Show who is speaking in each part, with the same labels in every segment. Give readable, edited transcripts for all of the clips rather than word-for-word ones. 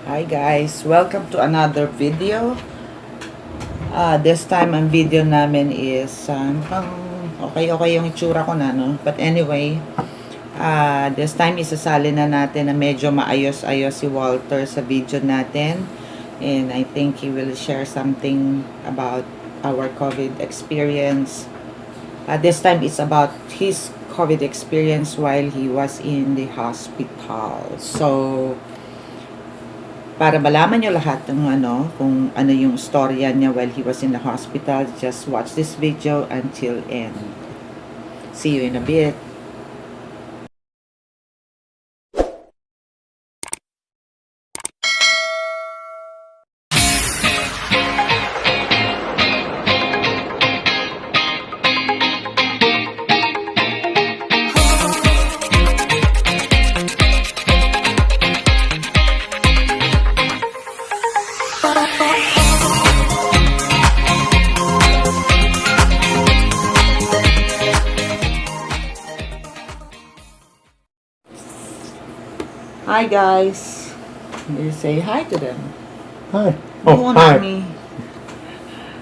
Speaker 1: Hi guys, welcome to another video. This time ang video namin is okay yung itsura ko na, no? But anyway, this time isasali na natin na medyo maayos-ayos si Walter sa video natin. And I think he will share something about our COVID experience. This time it's about his COVID experience while he was in the hospital. So para malaman nyo lahat ng kung ano yung storya niya while he was in the hospital, just watch this video until end. See you in a bit. Hi guys. You say hi to them.
Speaker 2: Hi.
Speaker 1: Oh, hi. Me.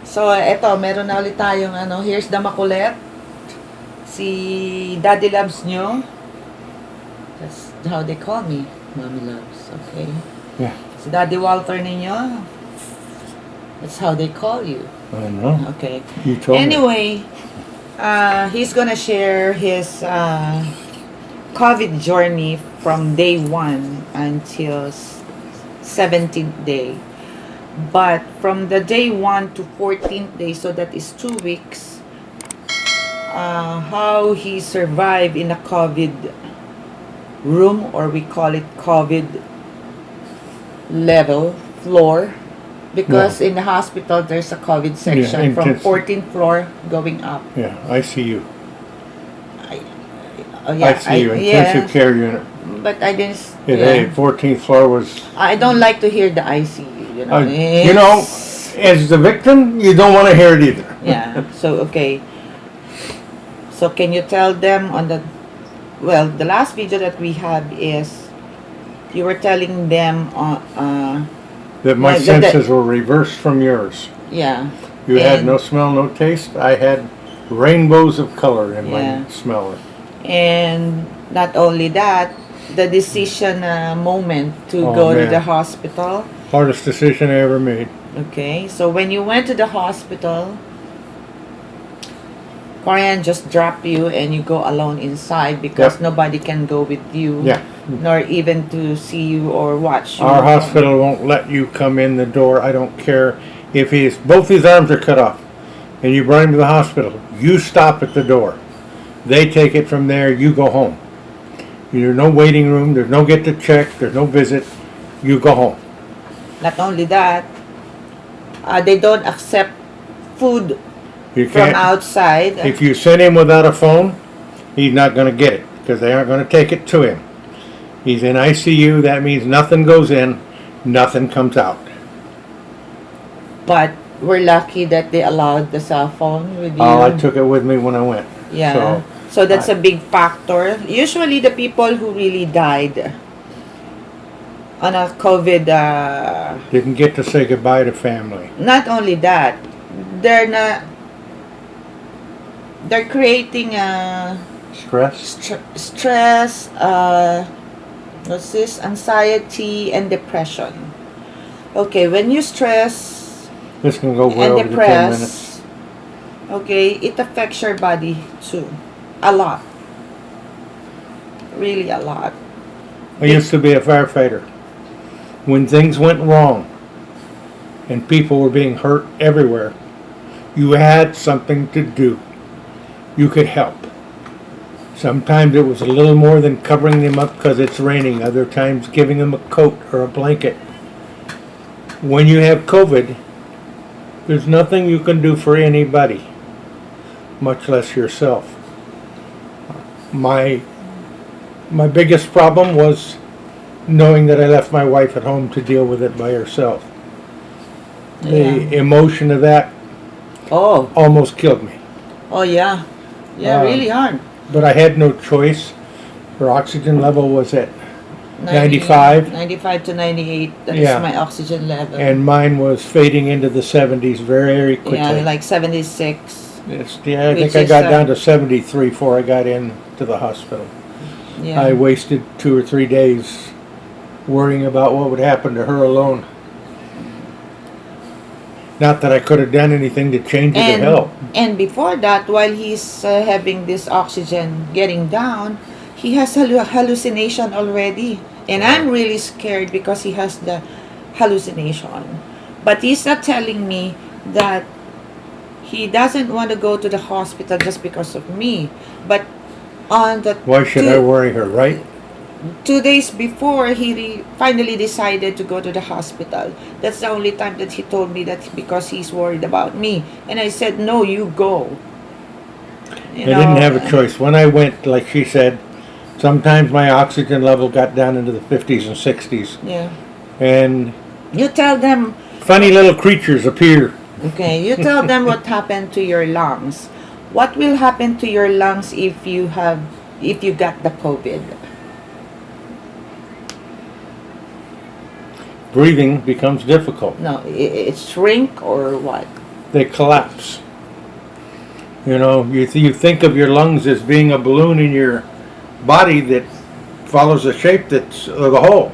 Speaker 1: So, eto, meron na ulit tayong here's the makulit. Si Daddy Loves nyo. That's how they call me. Mommy Loves, okay?
Speaker 2: Yeah.
Speaker 1: Si Daddy Walter ninyo. That's how they call you.
Speaker 2: I know.
Speaker 1: Okay.
Speaker 2: You told me.
Speaker 1: Anyway, he's gonna share his COVID journey from day 1 until 17th day. But from the day 1 to 14th day, so that is 2 weeks, how he survived in a COVID room, or we call it COVID level floor, because in the hospital there's a COVID section from 14th floor going up.
Speaker 2: Yeah, ICU.
Speaker 1: Yeah,
Speaker 2: ICU, intensive care unit.
Speaker 1: But I didn't.
Speaker 2: Yeah. 14th floor was.
Speaker 1: I don't like to hear the ICU.
Speaker 2: You know, as the victim, you don't want to hear it either.
Speaker 1: Yeah. So okay. So can you tell them on the the last video that we had is you were telling them
Speaker 2: that my senses were reversed from yours.
Speaker 1: Yeah.
Speaker 2: You had no smell, no taste. I had rainbows of color in my smell.
Speaker 1: And not only that, the decision moment to go to the hospital.
Speaker 2: Hardest decision I ever made.
Speaker 1: Okay, so when you went to the hospital, Korean just drop you and you go alone inside because nobody can go with you.
Speaker 2: Yeah.
Speaker 1: Nor even to see you or watch you.
Speaker 2: Our hospital won't let you come in the door. I don't care if both his arms are cut off and you brought him to the hospital. You stop at the door. They take it from there, you go home. There's no waiting room, there's no get to check, there's no visit. You go home.
Speaker 1: Not only that, they don't accept food from outside.
Speaker 2: If you send him without a phone, he's not going to get it because they aren't going to take it to him. He's in ICU, that means nothing goes in, nothing comes out.
Speaker 1: But we're lucky that they allowed the cell phone with you.
Speaker 2: I took it with me when I went.
Speaker 1: Yeah. So that's a big factor. Usually the people who really died on a COVID
Speaker 2: didn't get to say goodbye to family.
Speaker 1: Not only that, they're creating stress, what's this? Anxiety and depression. Okay, when you stress
Speaker 2: this can go well over 10 minutes.
Speaker 1: Okay, it affects your body too. A lot. Really a lot.
Speaker 2: I used to be a firefighter. When things went wrong and people were being hurt everywhere, you had something to do. You could help. Sometimes it was a little more than covering them up because it's raining. Other times giving them a coat or a blanket. When you have COVID, there's nothing you can do for anybody, much less yourself. My biggest problem was knowing that I left my wife at home to deal with it by herself. The emotion of that almost killed me.
Speaker 1: Oh yeah. Yeah, really hard.
Speaker 2: But I had no choice. Her oxygen level was at 95.
Speaker 1: 95 to 98. That
Speaker 2: Yeah.
Speaker 1: is my oxygen level.
Speaker 2: And mine was fading into the 70s very quickly.
Speaker 1: yeah, like 76.
Speaker 2: Yeah, I
Speaker 1: which
Speaker 2: think I
Speaker 1: is,
Speaker 2: got down to 73 before I got into the hospital.
Speaker 1: Yeah.
Speaker 2: I wasted 2 or 3 days worrying about what would happen to her alone. Not that I could have done anything to change it or help.
Speaker 1: And before that, while he's having this oxygen getting down, he has hallucination already. And I'm really scared because he has the hallucination. But he's not telling me that he doesn't want to go to the hospital just because of me. But on the
Speaker 2: Why should I worry her, right?
Speaker 1: 2 days before he finally decided to go to the hospital. That's the only time that he told me that because he's worried about me. And I said, no, you go.
Speaker 2: I didn't have a choice. When I went, like she said, sometimes my oxygen level got down into the 50s and 60s.
Speaker 1: Yeah.
Speaker 2: And
Speaker 1: You tell them,
Speaker 2: funny little creatures appear.
Speaker 1: okay, you tell them what happened to your lungs. What will happen to your lungs if you got the COVID?
Speaker 2: Breathing becomes difficult.
Speaker 1: No, it shrink or what?
Speaker 2: They collapse. You know, you think of your lungs as being a balloon in your body that follows a shape that's of a hole.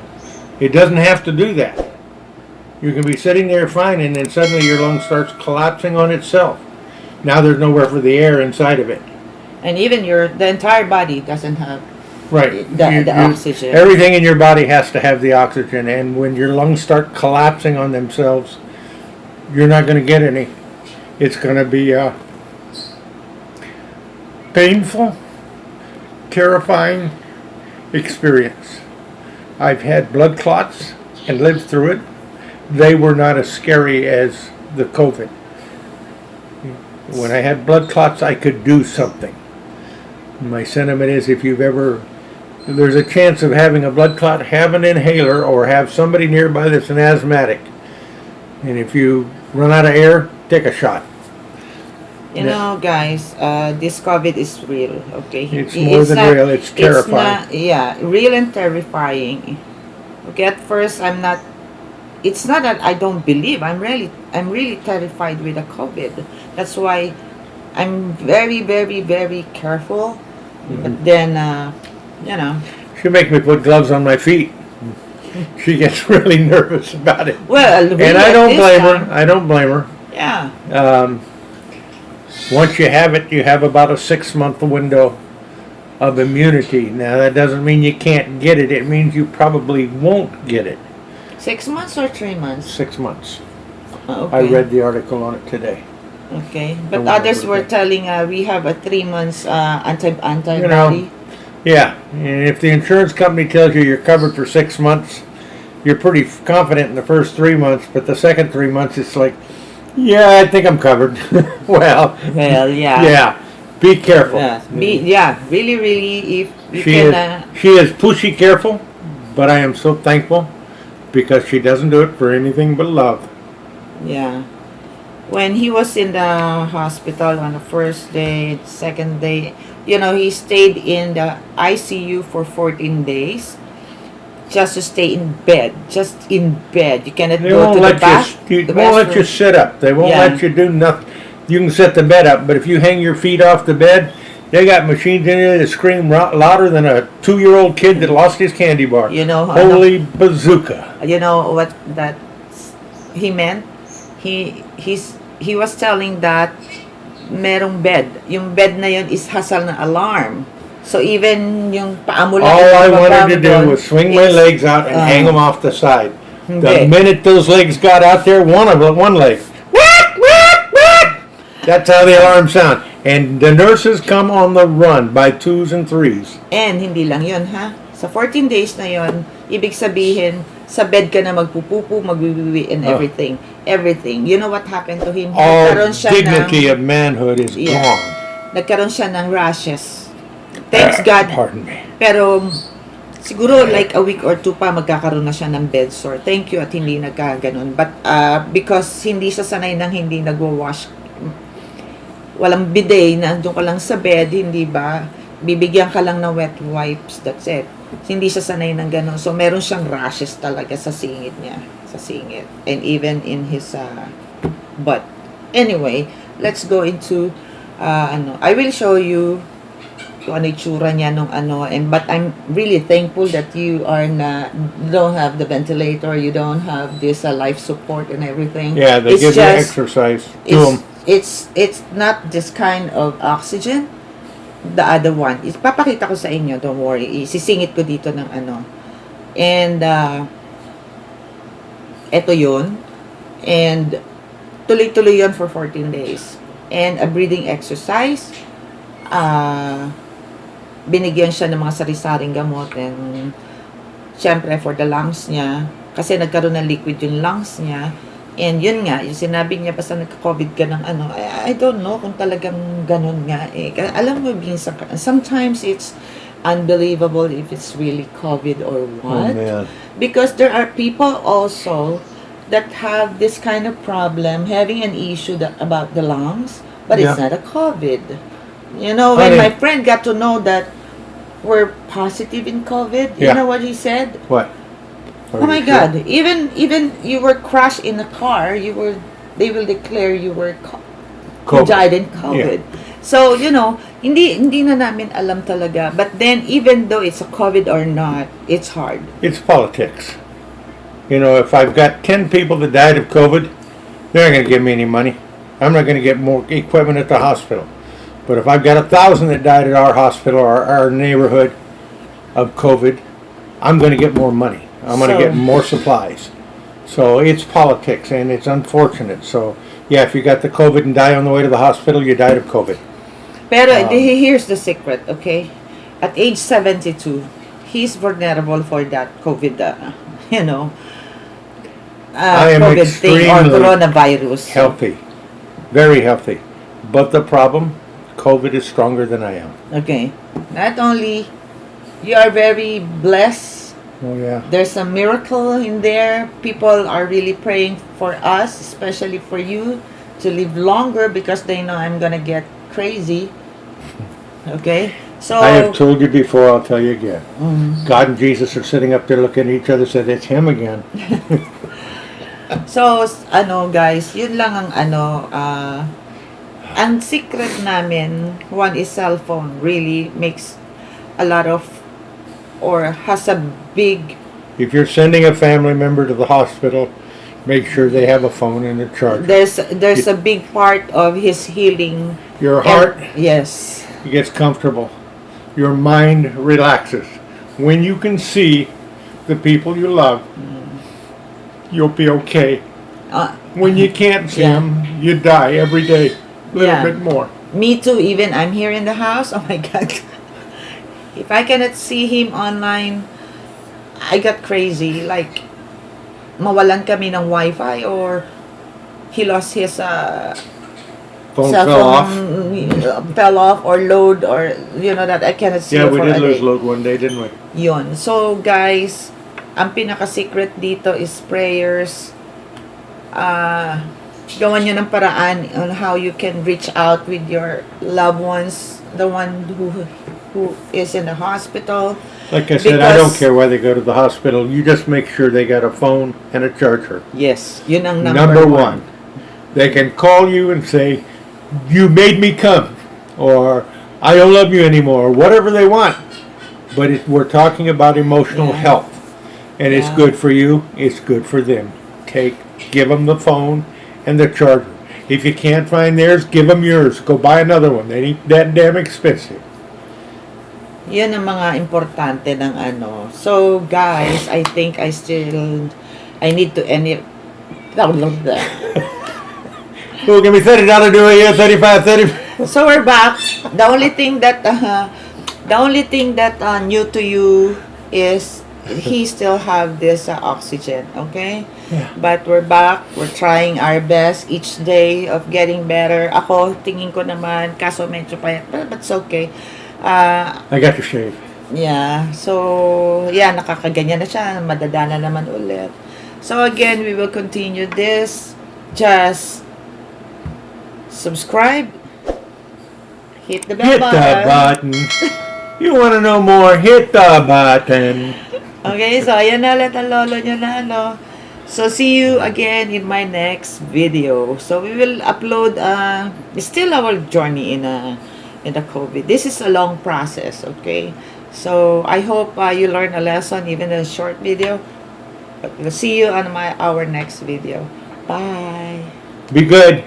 Speaker 2: It doesn't have to do that. You can be sitting there fine and then suddenly your lung starts collapsing on itself. Now there's nowhere for the air inside of it.
Speaker 1: And even the entire body doesn't have
Speaker 2: Right.
Speaker 1: the oxygen.
Speaker 2: Everything in your body has to have the oxygen, and when your lungs start collapsing on themselves, you're not going to get any. It's going to be painful, terrifying experience. I've had blood clots and lived through it. They were not as scary as the COVID. When I had blood clots, I could do something. My sentiment is, if there's a chance of having a blood clot, have an inhaler or have somebody nearby that's an asthmatic. And if you run out of air, take a shot.
Speaker 1: You know, guys, this COVID is real, okay?
Speaker 2: It's more than real, it's terrifying.
Speaker 1: Real and terrifying. Okay, at first it's not that I don't believe. I'm really terrified with the COVID. That's why I'm very, very, very careful.
Speaker 2: Mm-hmm.
Speaker 1: But then,
Speaker 2: She makes me put gloves on my feet. She gets really nervous about it.
Speaker 1: Well, really,
Speaker 2: and I don't blame her. I don't blame her.
Speaker 1: Yeah.
Speaker 2: Once you have it, you have about a 6-month window of immunity. Now, that doesn't mean you can't get it. It means you probably won't get it.
Speaker 1: 6 months or 3 months?
Speaker 2: 6 months.
Speaker 1: Okay.
Speaker 2: I read the article on it today.
Speaker 1: Okay, but others were telling we have a 3 months antibody.
Speaker 2: You know, yeah, and if the insurance company tells you you're covered for 6 months, you're pretty confident in the first 3 months, but the second 3 months it's like, yeah, I think I'm covered. Well,
Speaker 1: yeah.
Speaker 2: Yeah, be careful.
Speaker 1: Yeah, really, really, if you
Speaker 2: She is pushy careful, but I am so thankful because she doesn't do it for anything but love.
Speaker 1: Yeah. When he was in the hospital on the first day, second day, he stayed in the ICU for 14 days just to stay in bed. Just in bed. You cannot go to the bathroom.
Speaker 2: They won't let you sit up. They won't let you do nothing. You can set the bed up, but if you hang your feet off the bed, they got machines in there that scream louder than a 2-year-old kid that lost his candy bar. Holy bazooka.
Speaker 1: You know what that he meant? He was telling that merong bed. Yung bed na yun is hasal na alarm. So even yung paa mo lang.
Speaker 2: All I wanted to do was swing my legs out and hang them off the side. The minute those legs got out there, one leg. That's how the alarm sound. And the nurses come on the run by 2s and 3s.
Speaker 1: And hindi lang yun, ha? Sa 14 days na yun, ibig sabihin, sa bed ka na magpupupo, magbibibi, and everything. Everything. You know what happened to him?
Speaker 2: All dignity of manhood is gone.
Speaker 1: Nagkaroon siya ng rashes. Thanks God.
Speaker 2: Pardon me.
Speaker 1: Pero, siguro like a week or 2 pa, magkakaroon na siya ng bed sore. Thank you at hindi nagkaganon. But, because hindi siya sanay ng hindi nagwa-wash, walang bidet, nandun ka lang sa bed, hindi ba? Bibigyan ka lang ng wet wipes, that's it. Hindi siya sanay ng gano'n. So, meron siyang rashes talaga sa singit niya. Sa singit. And even in his butt. Anyway, let's go into, I will show you kung ano itsura niya nung but I'm really thankful that you don't have the ventilator, you don't have this life support and everything.
Speaker 2: Yeah, they give you exercise to them.
Speaker 1: It's not this kind of oxygen. The other one, papakita ko sa inyo, don't worry. Isisingit ko dito ng And, eto yun. And, tuloy-tuloy yun for 14 days. And, a breathing exercise. Binigyan siya ng mga sari-saring gamot. And, syempre, for the lungs niya. Kasi nagkaroon ng liquid yung lungs niya. And yun nga, yung sinabi niya basta nagka-COVID ka ng I don't know kung talagang ganun nga eh. Alam mo, sometimes it's unbelievable if it's really COVID or what.
Speaker 2: Oh, man.
Speaker 1: Because there are people also that have this kind of problem, having an issue about the lungs, but it's not a COVID. You know, when my friend got to know that we're positive in COVID, you know what he said?
Speaker 2: What?
Speaker 1: Oh my God! Even you were crashed in a car, they will declare you were you died in COVID. Yeah. So you know, hindi na namin alam talaga. But then, even though it's a COVID or not, it's hard.
Speaker 2: It's politics. You know, if I've got 10 people that died of COVID, they're not going to give me any money. I'm not going to get more equipment at the hospital. But if I've got 1,000 that died at our hospital or our neighborhood of COVID, I'm going to get more money. I'm going to get more supplies. So it's politics, and it's unfortunate. So, yeah, if you got the COVID and die on the way to the hospital, you died of COVID.
Speaker 1: Pero here's the secret, okay? At age 72, he's vulnerable for that COVID, you know,
Speaker 2: I am
Speaker 1: COVID thing or coronavirus.
Speaker 2: Healthy. Very healthy. But the problem, COVID is stronger than I am.
Speaker 1: Okay. Not only you are very blessed.
Speaker 2: Oh, yeah.
Speaker 1: There's a miracle in there. People are really praying for us, especially for you, to live longer because they know I'm going to get crazy. Okay? So
Speaker 2: I have told you before, I'll tell you again. God and Jesus are sitting up there looking at each other and said, it's him again.
Speaker 1: So, guys, yun lang ang ang secret namin, one is cell phone really makes a lot of or has a big...
Speaker 2: If you're sending a family member to the hospital, make sure they have a phone and a charger.
Speaker 1: There's a big part of his healing.
Speaker 2: Your heart
Speaker 1: yes.
Speaker 2: gets comfortable. Your mind relaxes. When you can see the people you love, you'll be okay. When you can't see them, you die every day. A little bit more.
Speaker 1: Me too. Even I'm here in the house. Oh my God. If I cannot see him online, I got crazy. Like, mawalan kami ng Wi-Fi or he lost his
Speaker 2: phone
Speaker 1: cell
Speaker 2: fell off.
Speaker 1: Fell off or load or, you know, that I cannot see
Speaker 2: Yeah,
Speaker 1: for
Speaker 2: we did
Speaker 1: a
Speaker 2: lose
Speaker 1: day.
Speaker 2: load one day, didn't we?
Speaker 1: Yun. So, guys, ang pinaka-secret dito is prayers. Gawan nyo ng paraan on how you can reach out with your loved ones, the one who is in the hospital.
Speaker 2: Like I said, I don't care why they go to the hospital. You just make sure they got a phone and a charger.
Speaker 1: Yes, yun ang
Speaker 2: Number one. They can call you and say, you made me come, or I don't love you anymore, or whatever they want. But we're talking about emotional health. And it's good for you, it's good for them. Give them the phone and the charger. If you can't find theirs, give them yours. Go buy another one. They ain't that damn expensive.
Speaker 1: Yan ang mga importante ng So, guys, I think I need to end it.
Speaker 2: Well, give me $30 do a year, 35.
Speaker 1: So, we're back. The only thing that new to you is he still have this oxygen, okay?
Speaker 2: Yeah.
Speaker 1: But we're back. We're trying our best each day of getting better. Ako, tingin ko naman, kaso medyo payat, but it's okay.
Speaker 2: I got to shave.
Speaker 1: Yeah. So, yeah, nakakaganyan na siya. Madadana naman ulit. So, again, we will continue this. Just subscribe. Hit the bell button.
Speaker 2: You want to know more, hit the button.
Speaker 1: Okay, so ayan na ulit ang lolo nyo na ano. So, see you again in my next video. So, we will upload, still our journey in the COVID. This is a long process, okay? So, I hope you learn a lesson, even in a short video. But we'll see you on our next video. Bye!
Speaker 2: Be good.